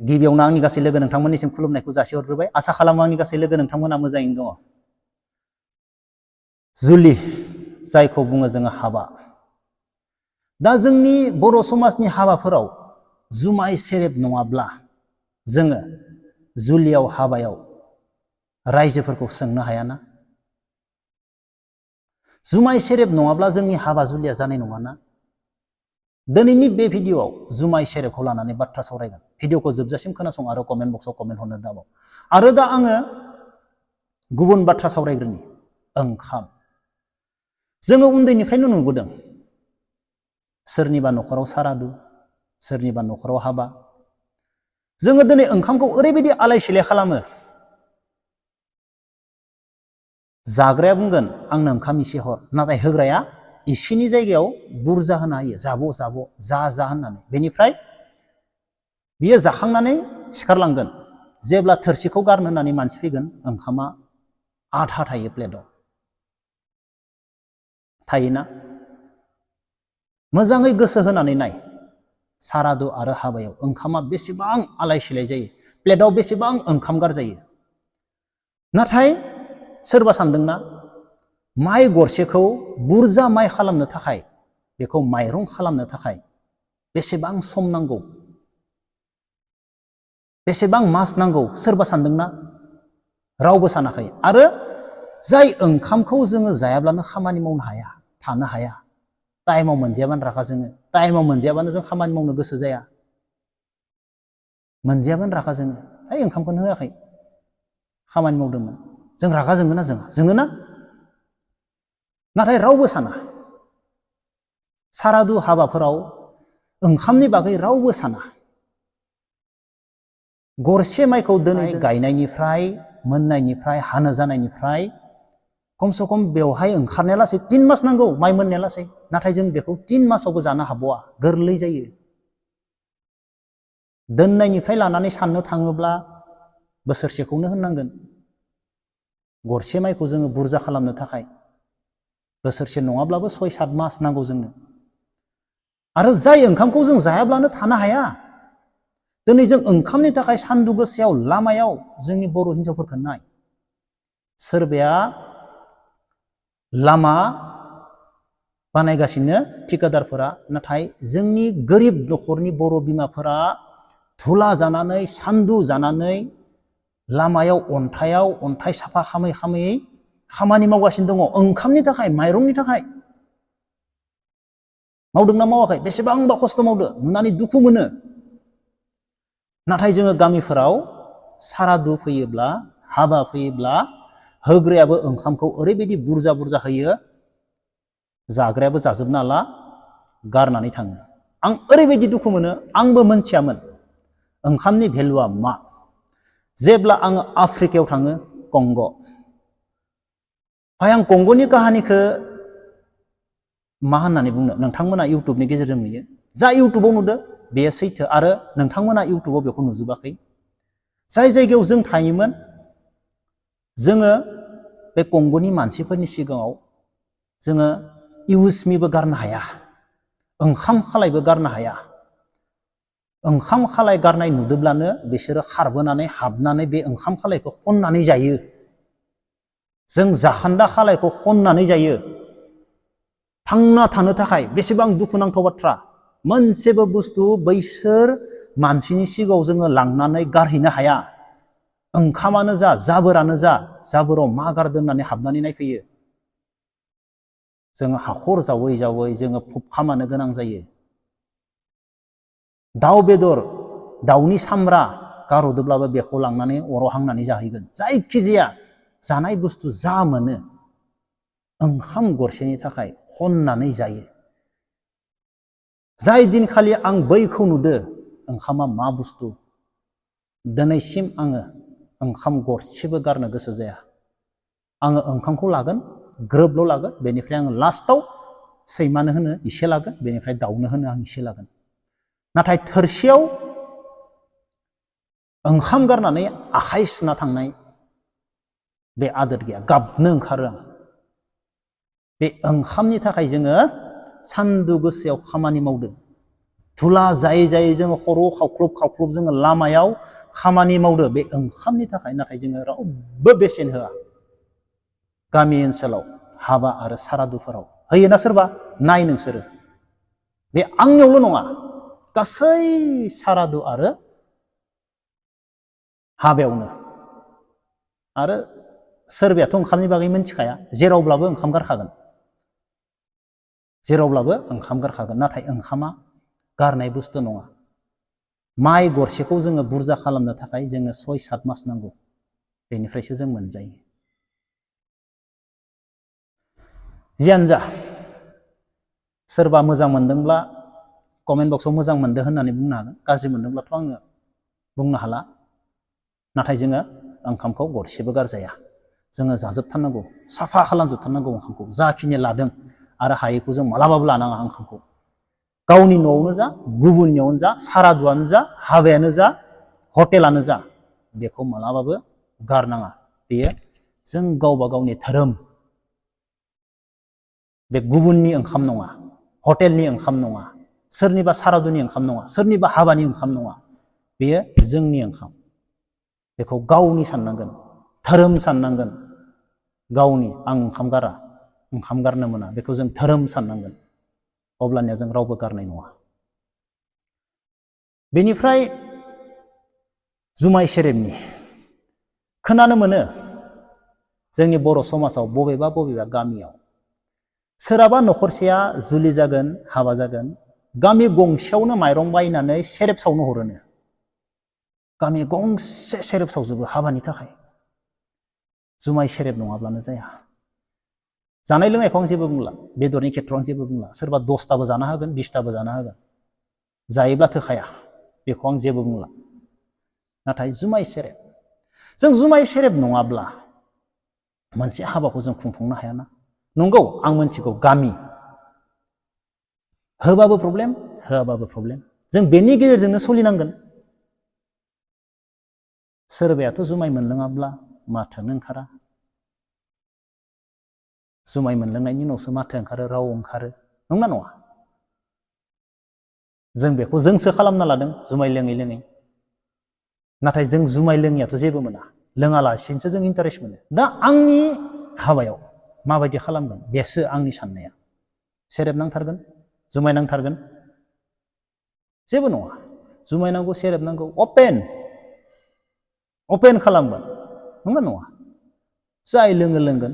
गिबियावनो आंनि गासै लोगो नोंथांमोननिसिम खुलुमनायखौ जासिहरग्रोबाय। आसा खालामो आंनि गासै लोगो नोंथांमोना मोजाङैनो दङ। जुलि जायखौ बुङो जोङो हाबा। दा जोंनि बर' समाजनि हाबाफोराव जुमाय सेरेब नङाब्ला जोङो जुलियाव हाबायाव रायजोफोरखौ सोंनो हायाना? जुमाय सेरेब नङाब्ला जोंनि हाबा जुलिया जानाय नङाना? दिनैनि बे भिडिअआव जुमाय सेरेबखौ लानानै बाथ्रा सावरायगोन। भिडिअखौ जोबजासिम खोनासं आरो कमेन्ट बक्सआव कमेन्ट हरनो दाबाव। आरो दा आङो गुबुन बाथ्रा सावरायग्रोनि ओंखाम। जोङो उन्दैनिफ्रायनो नुबोदों सोरनिबा न'खराव सारादु, सोरनिबा न'खराव हाबा। जोङो दिनै ओंखामखौ ओरैबायदि आलाय सिलाय खालामो, जाग्राया बुंगोन आंनो ओंखाम इसे हर, नाथाय होग्राया इसेनि जायगायाव बुरजा होना होयो, जाब' जाब' जा होननानै। बेनिफ्राय बियो जाखांनानै सिखारलांगोन। जेब्ला थोरसिखौ गारनो होननानै मानसि फैगोन, ओंखामा आधा थायो प्लेटआव। थायोना? मोजाङै गोसो होनानै नाय, सारादु आरो हाबायाव ओंखामा बेसेबां आलाय सिलाय जायो, प्लेटआव बेसेबां ओंखाम गारजायो। नाथाय सोरबा सानदोंना माइ गरसेखौ बुरजा माइ खालामनो थाखाय, बेखौ माइरं खालामनो थाखाय बेसेबां सम नांगौ, बेसेबां मास नांगौ, सोरबा सानदोंना? रावबो सानाखै। आरो जाय ओंखामखौ जोङो जायाब्लानो खामानि मावनो हाया, थानो हाया, टाइमाव मोनजायाबानो रागा जोङो, टाइमाव मोनजायाबानो जों खामानि मावनो गोसो जाया, मोनजायाबानो रागा जोङो, ओंखामखौनो होआखै, खामानि मावदोंमोन, जों रागा जोङो ना जोङा? जोङोना? नाथाय रावबो साना। सारादु हाबाफोराव ओंखामनि बागै रावबो साना। गरसे माइखौ दिनै गायनायनिफ्राय, मोननायनिफ्राय, हानो जानायनिफ्राय खमसे खम बेवहाय ओंखारनाया लासै 3 मास नांगौ, माइ मोननाया लासै। नाथाय जों बेखौ 3 मासावबो जानो हाबावा, गोरलै जायो। दोननायनिफ्राय लानानै साननो थाङोब्ला बोसोरसेखौनो होननांगोन। गरसे माइखौ जोङो बुरजा खालामनो थाखाय बोसोरसे नङाब्लाबो 6-7 मास नांगौ जोंनो। आरो जाय ओंखामखौ जों जायाब्लानो थानो हाया, दिनै जों ओंखामनि थाखाय सान्दुं गोसायाव लामायाव जोंनि बर' हिनजावफोरखौ नाय, सोरबाया लामा बानायगासिनो ठिकादारफोरा, नाथाय जोंनि गोरिब न'खरनि बर' बिमाफोरा धुला जानानै, सान्दुं जानानै लामायाव अन्थाइ साफा खामै खामै खामानि मावगासिनो दङ ओंखामनि थाखाय, माइरंनि थाखाय। मावदोंना मावाखै? बेसेबांबा खस्थ' मावदो, नुनानै दुखु मोनो। नाथाय जोङो गामिफोराव सारादु फैयोब्ला, हाबा फैयोब्ला होग्रायाबो ओंखामखौ ओरैबायदि बुरजा बुरजा होयो, जाग्रायाबो जाजोबनो हाला, गारनानै थाङो। आं ओरैबायदि दुखु मोनो, आंबो मोनथियामोन ओंखामनि भेलुआ मा। जेब्ला आङो आफ्रिकायाव थाङो, कंग', आं कंग'नि काहानिखौ मा होननानै बुंनो, नोंथांमोना इउटुबनि गेजेरजों नुयो। जा इउटुबाव नुदो बेयो सैथो, आरो नोंथांमोना इउटुबाव बेखौ नुजोबाखै। जाय जायगायाव जों थायोमोन, जोङो बे कंग'नि मानसिफोरनि सिगाङाव जोङो इउसमिबो गारनो हाया, ओंखाम खालायबो गारनो हाया। ओंखाम खालाय गारनाय नुदोब्लानो बिसोरो खारबोनानै हाबनानै बे ओंखाम खालायखौ खननानै जायो। जों जाखान्दा खालायखौ खननानै जायो। थांना थानो थाखाय बेसेबां दुखुनांथाव बाथ्रा। मोनसेबो बुस्थु बैसोर मानसिनि सिगाङाव जोङो लांनानै गारहैनो हाया। ओंखामानो जा, जाबोरानो जा, जाबोराव मा गारदों होननानै हाबनानै नायफैयो। जोङो हाखर जावै जावै जोङो फबखामानो गोनां जायो। दाउ बेदर, दाउनि सामब्रा गारहरदोब्लाबो बेखौ लांनानै अराव हांनानै जाहैगोन। जायखिजाया जानाय बुस्थु जा मोनो ओंखाम गरसेनि थाखाय खननानै जायो। जाय दिनखालि आं बैखौ नुदो, ओंखामा मा बुस्थु, दिनैसिम आङो ओंखाम गरसेबो गारनो गोसो जाया। आङो ओंखामखौ लागोन, ग्रोबल' लागोन, बेनिफ्राय आङो लास्टाव सैमानो होनो इसे लागोन, बेनिफ्राय दाउनो होनो आं इसे लागोन। नाथाय थोरसियाव ओंखाम गारनानै आखाइ सुना थांनाय बे आदोर गैया, गाबनो ओंखारो आं। बे ओंखामनि थाखाय जोङो सान्दुं गोसायाव खामानि मावदो, धुला जायै जायै जोङो खर' खावख्लुब जोङो लामायाव खामानि मावदो बे ओंखामनि थाखाय, नाथाय जोङो रावबो बेसेन होआ। गामि ओनसोलाव हाबा आरो सारादुफोराव होयोना सोरबा? नाय नोंसोरो, बे आंनियावल' नङा, गासै सारादु आरो हाबायावनो। आरो सोरबायाथ' ओंखामनि बागै मिथिखाया, जेरावब्लाबो ओंखाम गारखागोन, जेरावब्लाबो ओंखाम गारखागोन। नाथाय ओंखामा गारनाय बुस्थु नङा। माइ गरसेखौ जोङो बुरजा खालामनो थाखाय जोङो 6-7 मास नांगौ, बेनिफ्रायसो जों मोनजायो। जियानो जा, सोरबा मोजां मोनदोंब्ला कमेन्ट बक्सआव मोजां मोनदों होननानै बुंनो हागोन, गाज्रि मोनदोंब्लाथ' आङो बुंनो हाला। नाथाय जोङो ओंखामखौ गरसेबो गारजाया, जोङो जाजोबथारनांगौ, साफा खालामजोबथारनांगौ ओंखामखौ, जाखिनि लादों आरो हायैखौ जों मालाबाबो लानाङा ओंखामखौ। गावनि न'आवनो जा, गुबुननियावनो जा, सारादुआनो जा, हाबायानो जा, हटेलानो जा, बेखौ मालाबाबो गारनाङा। बेयो जों गावबा गावनि धोरोम। बे गुबुननि ओंखाम नङा, हटेलनि ओंखाम नङा, सोरनिबा सारादुनि ओंखाम नङा, सोरनिबा हाबानि ओंखाम नङा, बेयो जोंनि ओंखाम। बेखौ गावनि साननांगोन, धोरोम साननांगोन। गावनि, आं ओंखाम गारा, ओंखाम गारनो मोना, बेखौ जों धोरोम साननांगोन। अब्लानिया जों रावबो गारनाय नङा। बेनिफ्राय जुमाय सेरेबनि खोनानो मोनो जोंनि बर' समाजाव बबेबा गामियाव सोरहाबा न'खरसेया जुलि जागोन, हाबा जागोन, गामि गंसेयावनो माइरं बायनानै सेरेब सावनो हरोनो। गामि गंसे सेरेब सावजोबो हाबानि थाखाय। जुमाय सेरेब नङाब्लानो जाया। जानाय लोंनायखौ आं जेबो बुंला, बेदरनि खेथ्रआव आं जेबो बुंला, सोरबा 10थाबो जानो हागोन, 20थाबो जानो हागोन, जायोब्ला थोखाया, बेखौ आं जेबो बुंला। नाथाय जुमाय सेरेब, जों जुमाय सेरेब नङाब्ला मोनसे हाबाखौ जों खुंफुंनो हायाना। नंगौ, आं मोनथिगौ, गामि होबाबो प्रब्लेम, होआबाबो प्रब्लेम, जों बेनि गेजेरजोंनो सोलिनांगोन। सोरबायाथ' जुमाय मोनलोङाब्ला माथोआनो ओंखारा, जुमाय मोनलोंनायनि उनावसो माथो ओंखारो, राव ओंखारो, नंना नङा? जों बेखौ जोंसो खालामना लादों, जुमाय लोङै लोङै। नाथाय जों जुमाय लोङियाथ' जेबो मोना, लोङालासिनोसो जों इन्टारेस्ट मोनो। दा आंनि हाबायाव माबायदि खालामगोन, बेसो आंनि साननाया। सेरेब नांथारगोन, जुमाय नांथारगोन, जेबो नङा, जुमाय नांगौ, सेरेब नांगौ, अपेन खालामगोन, नंगौना नङा? जाय लोङो लोंगोन।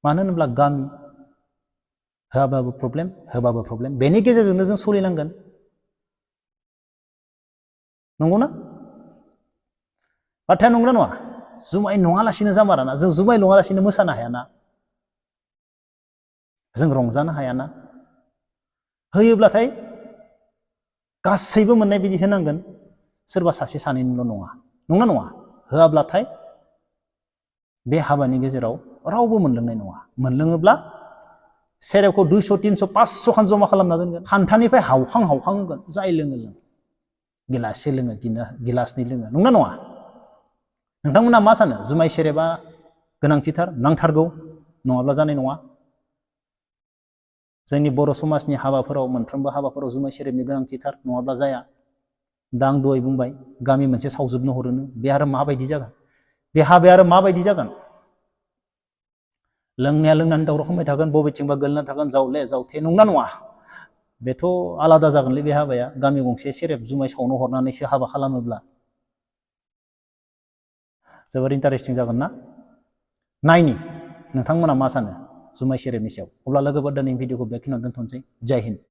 मानो होनोब्ला गामि, होआबाबो प्रब्लेम, होबाबो प्रब्लेम, बेनि गेजेरजोंनो जों सोलिनांगोन। नंगौना? बाथ्राया नंगौना नङा? जुमाय नङालासिनो जामाराना, जों जुमाय नङालासिनो मोसानो हायाना, जों रंजानो हायाना। होयोब्लाथाय गासैबो मोननाय बायदि होनांगोन, सोरबा सासे सानैनिल' नङा, नंना नङा? होआब्लाथाय बे हाबानि गेजेराव रावबो मोनलोंनाय नङा। मोनलोङोब्ला सेरेबखौ 200, 300, 500 खान जमा खालामना दोनगोन, खान्थानिफ्राय हावखां होगोन, जाय लोङो लोङो, गिलाससे लोङो, गिलासनै लोङो, नंना नङा? नोंथांमोना मा सानो? जुमाय सेरेबा गोनांथिथार, नांथारगौ, नङाब्ला जानाय नङा? जोंनि बर' समाजनि हाबाफोराव, मोनफ्रोमबो हाबाफोराव जुमाय सेरेबनि गोनांथिथार, नङाब्ला जाया। दा आं दहाय बुंबाय, गामि मोनसे सावजोबनो हरोनो, बे आरो माबायदि जागोन? बे हाबाया आरो माबायदि जागोन? लोंनाया लोंनानै दावराव खालामबाय थागोन, बबेथिंबा गोलैना थागोन, जावले जावथे, नंना नङा? बेथ' आलादा जागोनलै बे हाबाया। गामि गंसे सेरेब जुमाय सावनो हरनानैसो हाबा खालामोब्ला जोबोर इन्टारेस्टिं जागोन ना? नायनि नोंथांमोना मा सानो जुमाय सेरेबनि सायाव? अब्ला लोगोफोर, दिनै भिडिअखौ बेखिनियावनो दोनथ'नोसै। जय हिन्द।